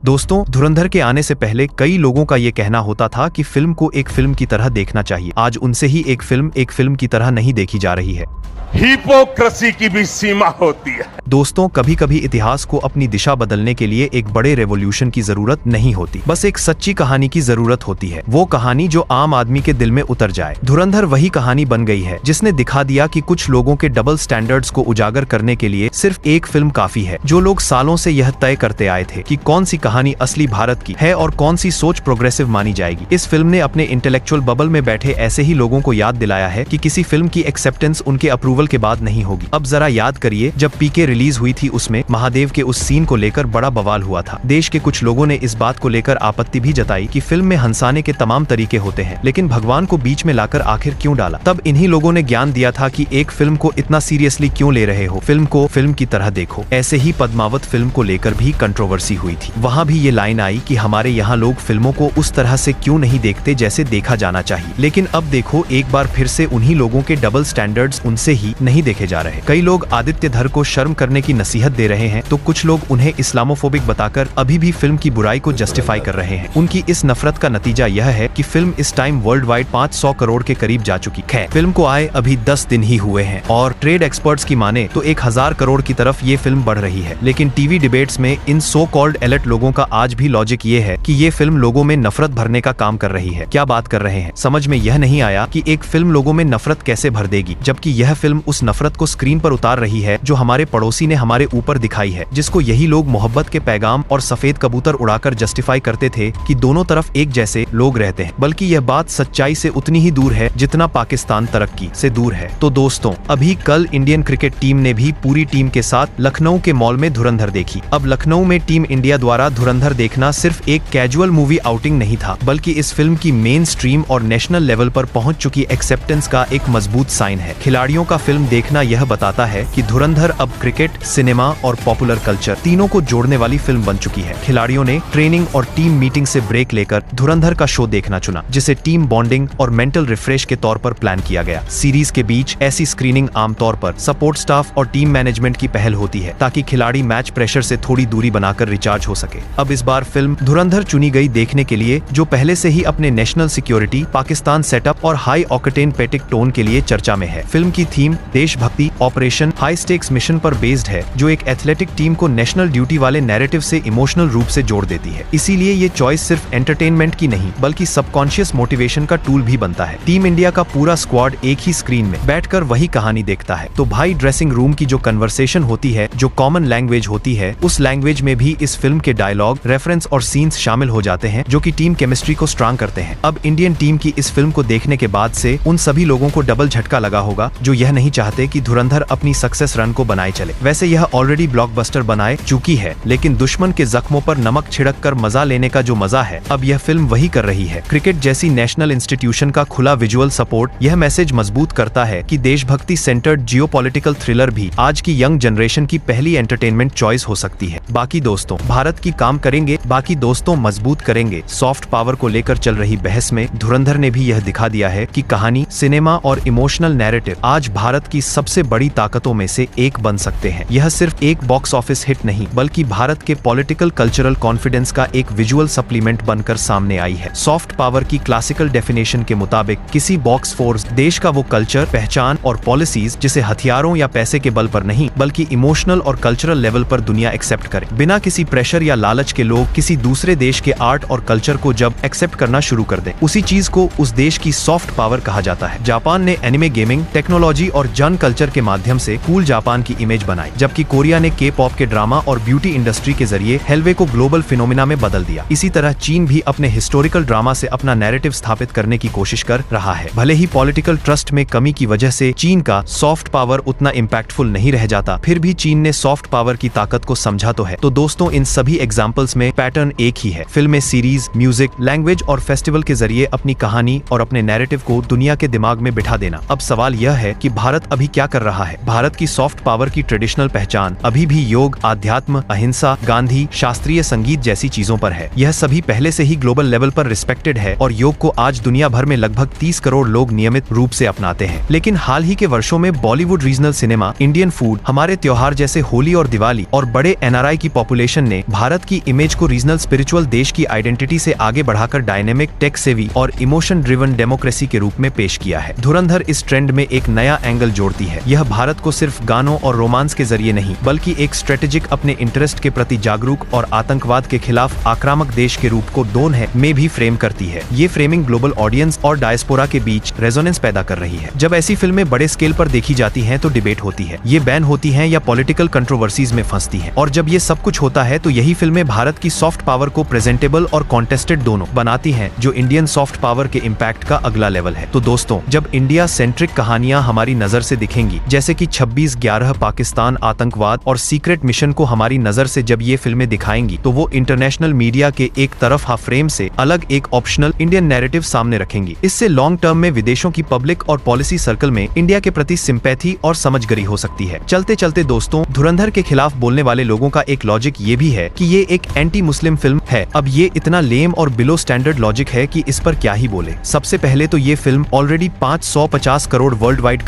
दोस्तों, धुरंधर के आने से पहले कई लोगों का ये कहना होता था कि फिल्म को एक फिल्म की तरह देखना चाहिए। आज उनसे ही एक फिल्म की तरह नहीं देखी जा रही है। हिपोक्रेसी की भी सीमा होती है। दोस्तों, कभी कभी इतिहास को अपनी दिशा बदलने के लिए एक बड़े रेवोल्यूशन की जरूरत नहीं होती, बस एक सच्ची कहानी की जरूरत होती है। वो कहानी जो आम आदमी के दिल में उतर जाए। धुरंधर वही कहानी बन गई है जिसने दिखा दिया कि कुछ लोगों के डबल स्टैंडर्ड्स को उजागर करने के लिए सिर्फ एक फिल्म काफी है। जो लोग सालों से यह तय करते आए थे कि कौन सी कहानी असली भारत की है और कौन सी सोच प्रोग्रेसिव मानी जाएगी, इस फिल्म ने अपने इंटेलेक्चुअल बबल में बैठे ऐसे ही लोगों को याद दिलाया है कि किसी फिल्म की एक्सेप्टेंस उनके अप्रूवल के बाद नहीं होगी। अब जरा याद करिए, जब पीके रिलीज हुई थी उसमें महादेव के उस सीन को लेकर बड़ा बवाल हुआ था। देश के कुछ लोगों ने इस बात को लेकर आपत्ति भी जताई कि फिल्म में हंसाने के तमाम तरीके होते हैं, लेकिन भगवान को बीच में लाकर आखिर क्यों डाला। तब इन्हीं लोगों ने ज्ञान दिया था कि एक फिल्म को इतना सीरियसली क्यों ले रहे हो, फिल्म को फिल्म की तरह देखो। ऐसे ही पद्मावत फिल्म को लेकर भी कंट्रोवर्सी हुई थी। वहाँ भी ये लाइन आई कि हमारे यहाँ लोग फिल्मों को उस तरह से क्यों नहीं देखते जैसे देखा जाना चाहिए। लेकिन अब देखो, एक बार फिर से उन्हीं लोगों के डबल स्टैंडर्ड्स उनसे ही नहीं देखे जा रहे। कई लोग आदित्य धर को शर्म करने की नसीहत दे रहे हैं, तो कुछ लोग उन्हें इस्लामोफोबिक बताकर अभी भी फिल्म की बुराई को जस्टिफाई कर रहे हैं। उनकी इस नफरत का नतीजा यह है कि फिल्म इस टाइम वर्ल्ड वाइड 500 करोड़ के करीब जा चुकी है। फिल्म को आए अभी 10 दिन ही हुए हैं और ट्रेड एक्सपर्ट्स की माने तो 1000 करोड़ की तरफ ये फिल्म बढ़ रही है। लेकिन टीवी डिबेट्स में इन सो कॉल्ड एलर्ट लोगों का आज भी लॉजिक ये है कि ये फिल्म लोगों में नफरत भरने का काम कर रही है। क्या बात कर रहे हैं? समझ में यह नहीं आया कि एक फिल्म लोगों में नफरत कैसे भर देगी, जबकि यह फिल्म उस नफरत को स्क्रीन पर उतार रही है जो हमारे पड़ोसी ने हमारे ऊपर दिखाई है, जिसको यही लोग मोहब्बत के पैगाम और सफेद कबूतर उड़ाकर जस्टिफाई करते थे कि दोनों तरफ एक जैसे लोग रहते हैं। बल्कि यह बात सच्चाई से उतनी ही दूर है जितना पाकिस्तान तरक्की से दूर है। तो दोस्तों, अभी कल इंडियन क्रिकेट टीम ने भी पूरी टीम के साथ लखनऊ के मॉल में धुरंधर देखी। अब लखनऊ में टीम इंडिया द्वारा धुरंधर देखना सिर्फ एक कैजुअल मूवी आउटिंग नहीं था, बल्कि इस फिल्म की मेन स्ट्रीम और नेशनल लेवल पर पहुंच चुकी एक्सेप्टेंस का एक मजबूत साइन है। खिलाड़ियों का फिल्म देखना यह बताता है कि धुरंधर अब क्रिकेट, सिनेमा और पॉपुलर कल्चर तीनों को जोड़ने वाली फिल्म बन चुकी है। खिलाड़ियों ने ट्रेनिंग और टीम मीटिंग से ब्रेक लेकर धुरंधर का शो देखना चुना, जिसे टीम बॉन्डिंग और मेंटल रिफ्रेश के तौर पर प्लान किया गया। सीरीज के बीच ऐसी स्क्रीनिंग आमतौर पर सपोर्ट स्टाफ और टीम मैनेजमेंट की पहल होती है, ताकि खिलाड़ी मैच प्रेशर से थोड़ी दूरी बनाकर रिचार्ज हो सके। अब इस बार फिल्म धुरंधर चुनी गई देखने के लिए, जो पहले से ही अपने नेशनल सिक्योरिटी, पाकिस्तान सेटअप और हाई ऑक्टेन पेटिक टोन के लिए चर्चा में है। फिल्म की थीम देशभक्ति, ऑपरेशन, हाई स्टेक्स मिशन पर बेस्ड है, जो एक एथलेटिक टीम को नेशनल ड्यूटी वाले नैरेटिव से इमोशनल रूप से जोड़ देती है। इसीलिए ये चॉइस सिर्फ एंटरटेनमेंट की नहीं, बल्कि सबकॉन्शियस मोटिवेशन का टूल भी बनता है। टीम इंडिया का पूरा स्क्वाड एक ही स्क्रीन में बैठकर वही कहानी देखता है, तो भाई ड्रेसिंग रूम की जो कन्वर्सेशन होती है, जो कॉमन लैंग्वेज होती है, उस लैंग्वेज में भी इस फिल्म के डायलॉग, रेफरेंस और सीन्स शामिल हो जाते हैं, जो कि टीम केमिस्ट्री को स्ट्रांग करते हैं। अब इंडियन टीम की इस फिल्म को देखने के बाद से उन सभी लोगों को डबल झटका लगा होगा जो यह नहीं चाहते कि धुरंधर अपनी सक्सेस रन को बनाए चले। वैसे यह ऑलरेडी ब्लॉकबस्टर बनाए चुकी है, लेकिन दुश्मन के जख्मों पर नमक छिड़क कर मजा लेने का जो मजा है, अब यह फिल्म वही कर रही है। क्रिकेट जैसी नेशनल इंस्टीट्यूशन का खुला विजुअल सपोर्ट यह मैसेज मजबूत करता है कि देशभक्ति सेंटर्ड जियोपॉलिटिकल थ्रिलर भी आज की यंग जनरेशन की पहली एंटरटेनमेंट चॉइस हो सकती है। बाकी दोस्तों, भारत की काम करेंगे, बाकी दोस्तों मजबूत करेंगे। सॉफ्ट पावर को लेकर चल रही बहस में धुरंधर ने भी यह दिखा दिया है कि कहानी, सिनेमा और इमोशनल नैरेटिव आज भारत की सबसे बड़ी ताकतों में से एक बन सकते हैं। यह सिर्फ एक बॉक्स ऑफिस हिट नहीं, बल्कि भारत के पॉलिटिकल कल्चरल कॉन्फिडेंस का एक विजुअल सप्लीमेंट बनकर सामने आई है। सॉफ्ट पावर की क्लासिकल डेफिनेशन के मुताबिक किसी बॉक्स फोर्स देश का वो कल्चर, पहचान और पॉलिसीज जिसे हथियारों या पैसे के बल पर नहीं, बल्कि इमोशनल और कल्चरल लेवल पर दुनिया एक्सेप्ट करे। बिना किसी प्रेशर या लालच के लोग किसी दूसरे देश के आर्ट और कल्चर को जब एक्सेप्ट करना शुरू कर दें, उसी चीज को उस देश की सॉफ्ट पावर कहा जाता है। जापान ने एनिमे, गेमिंग, टेक्नोलॉजी और जन कल्चर के माध्यम से कूल जापान की इमेज बनाई, जबकि कोरिया ने के पॉप के ड्रामा और ब्यूटी इंडस्ट्री के जरिए हेलवे को ग्लोबल फिनोमिना में बदल दिया। इसी तरह चीन भी अपने हिस्टोरिकल ड्रामा से अपना नैरेटिव स्थापित करने की कोशिश कर रहा है। भले ही पॉलिटिकल ट्रस्ट में कमी की वजह से चीन का सॉफ्ट पावर उतना इम्पैक्टफुल नहीं रह जाता, फिर भी चीन ने सॉफ्ट पावर की ताकत को समझा तो है। तो दोस्तों, इन सभी एग्जाम्पल्स में पैटर्न एक ही है। फिल्में, सीरीज, म्यूजिक, लैंग्वेज और फेस्टिवल के जरिए अपनी कहानी और अपने नैरेटिव को दुनिया के दिमाग में बिठा देना। अब सवाल यह है कि भारत अभी क्या कर रहा है। भारत की सॉफ्ट पावर की ट्रेडिशनल पहचान अभी भी योग, आध्यात्म, अहिंसा, गांधी, शास्त्रीय संगीत जैसी चीजों पर है। यह सभी पहले से ही ग्लोबल लेवल पर रिस्पेक्टेड है और योग को आज दुनिया भर में लगभग 30 करोड़ लोग नियमित रूप से अपनाते हैं। लेकिन हाल ही के वर्षों में Bollywood, regional cinema, Indian food, हमारे त्योहार जैसे होली और दिवाली और बड़े एनआरआई की पॉपुलेशन ने भारत की इमेज को रीजनल स्पिरिचुअल देश की आइडेंटिटी से आगे बढ़ाकर डायनेमिक, टेक सेवी और इमोशन ड्रिवन डेमोक्रेसी के रूप में पेश किया है। धुरंधर इस ट्रेंड में एक नया एंगल जोड़ती है। यह भारत को सिर्फ गानों और रोमांस के जरिए नहीं, बल्कि एक स्ट्रेटेजिक, अपने इंटरेस्ट के प्रति जागरूक और आतंकवाद के खिलाफ आक्रामक देश के रूप को दोनों में भी फ्रेम करती है। ये फ्रेमिंग ग्लोबल ऑडियंस और डायस्पोरा के बीच रेजोनेंस पैदा कर रही है। जब ऐसी फिल्में बड़े स्केल पर देखी जाती हैं तो डिबेट होती है, ये बैन होती हैं या पॉलिटिकल कंट्रोवर्सीज में फंसती हैं। और जब ये सब कुछ होता है तो यही फिल्में भारत की सॉफ्ट पावर को प्रेजेंटेबल और कॉन्टेस्टेड दोनों बनाती हैं, जो इंडियन सॉफ्ट पावर के इम्पैक्ट का अगला लेवल है। तो दोस्तों, जब इंडिया सेंट्रिक कहानियां हमारी नजर से दिखेंगी, जैसे कि 26/11 पाकिस्तान आतंकवाद और सीक्रेट मिशन को हमारी नजर से जब ये फिल्में दिखाएंगी, तो वो इंटरनेशनल मीडिया के एक तरफ फ्रेम से अलग एक ऑप्शनल इंडियन नैरेटिव सामने रखेंगी। इससे लॉन्ग टर्म में विदेशों की पब्लिक और पॉलिसी सर्कल में इंडिया के प्रति सिंपैथी और समझगरी हो सकती है। चलते चलते दोस्तों, धुरंधर के खिलाफ बोलने वाले लोगों का एक लॉजिक ये भी है कि ये एक एंटी मुस्लिम फिल्म है। अब ये इतना लेम और बिलो स्टैंडर्ड लॉजिक है कि इस पर क्या ही बोले। सबसे पहले तो ये film already 550 crore world wide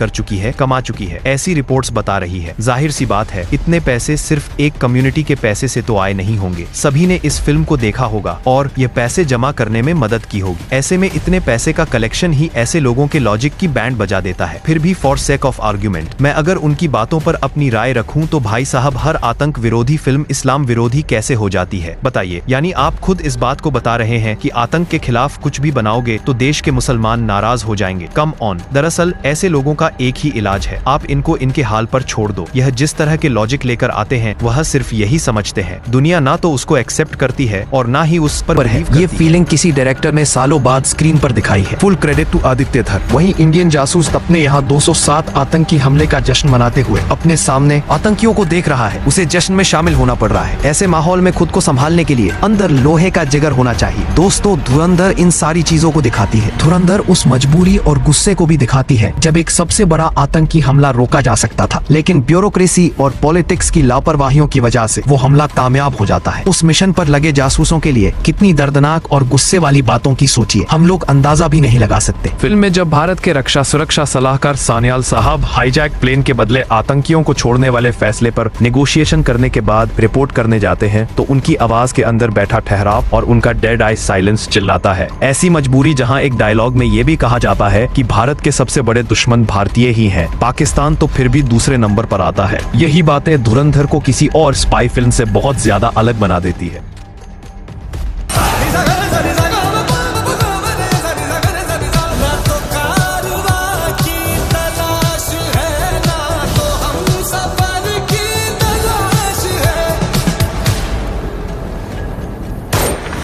कमा चुकी है, ऐसी रिपोर्ट्स बता रही है। जाहिर सी बात है, इतने पैसे सिर्फ एक कम्युनिटी के पैसे से तो आए नहीं होंगे। सभी ने इस फिल्म को देखा होगा और ये पैसे जमा करने में मदद की होगी। ऐसे में इतने पैसे का कलेक्शन ही ऐसे लोगों के लॉजिक की बैंड बजा देता है। फिर भी फॉर सेक ऑफ आर्ग्यूमेंट मैं अगर उनकी बातों पर अपनी राय रखूं तो भाई साहब, हर आतंक विरोधी फिल्म इस्लाम विरोधी कैसे हो जाती है, बताइए। यानी आप खुद इस बात को बता रहे हैं कि आतंक के खिलाफ कुछ भी बनाओगे तो देश के मुसलमान नाराज हो जाएंगे। Come on. दरअसल ऐसे लोगों का एक ही इलाज है, आप इनको इनके हाल पर छोड़ दो। यह जिस तरह के लॉजिक लेकर आते हैं वह सिर्फ यही समझते हैं, दुनिया ना तो उसको एक्सेप्ट करती है और ना ही उस पर ये फीलिंग किसी डायरेक्टर ने सालों बाद स्क्रीन पर दिखाई है। फुल क्रेडिट टू आदित्य धर। वहीं इंडियन जासूस अपने यहाँ 207 आतंकी हमले का जश्न मनाते हुए अपने सामने आतंकियों को देख रहा है। उसे जश्न में शामिल होना पड़ रहा है। ऐसे माहौल में खुद को संभालने के लिए अंदर लोहे का जिगर होना चाहिए। दोस्तों, धुरंधर इन सारी चीजों को दिखाती है। धुरंधर उस मजबूरी और गुस्से को भी दिखाती है जब एक सबसे बड़ा आतंकी हमला रोका जा सकता था, लेकिन ब्यूरोक्रेसी और पॉलिटिक्स की लापरवाहियों की वजह से वो हमला कामयाब हो जाता है। उस मिशन पर लगे जासूसों के लिए कितनी दर्दनाक और गुस्से वाली बातों की सोचिए, हम लोग अंदाजा भी नहीं लगा सकते। फिल्म में जब भारत के रक्षा सुरक्षा सलाहकार सान्याल साहब हाईजैक प्लेन के बदले आतंकियों को छोड़ने वाले फैसले पर नेगोशिएशन करने के बाद रिपोर्ट करने जाते हैं, तो उनकी आवाज के अंदर बैठा ठहराव और उनका डेड आई साइलेंस चिल्लाता है। ऐसी मजबूरी जहां एक डायलॉग में ये भी कहा जाता है कि भारत के सबसे बड़े दुश्मन भारतीय ही हैं, पाकिस्तान तो फिर भी दूसरे नंबर पर आता है। यही बातें धुरंधर को किसी और स्पाई फिल्म से बहुत ज्यादा अलग बना देती है।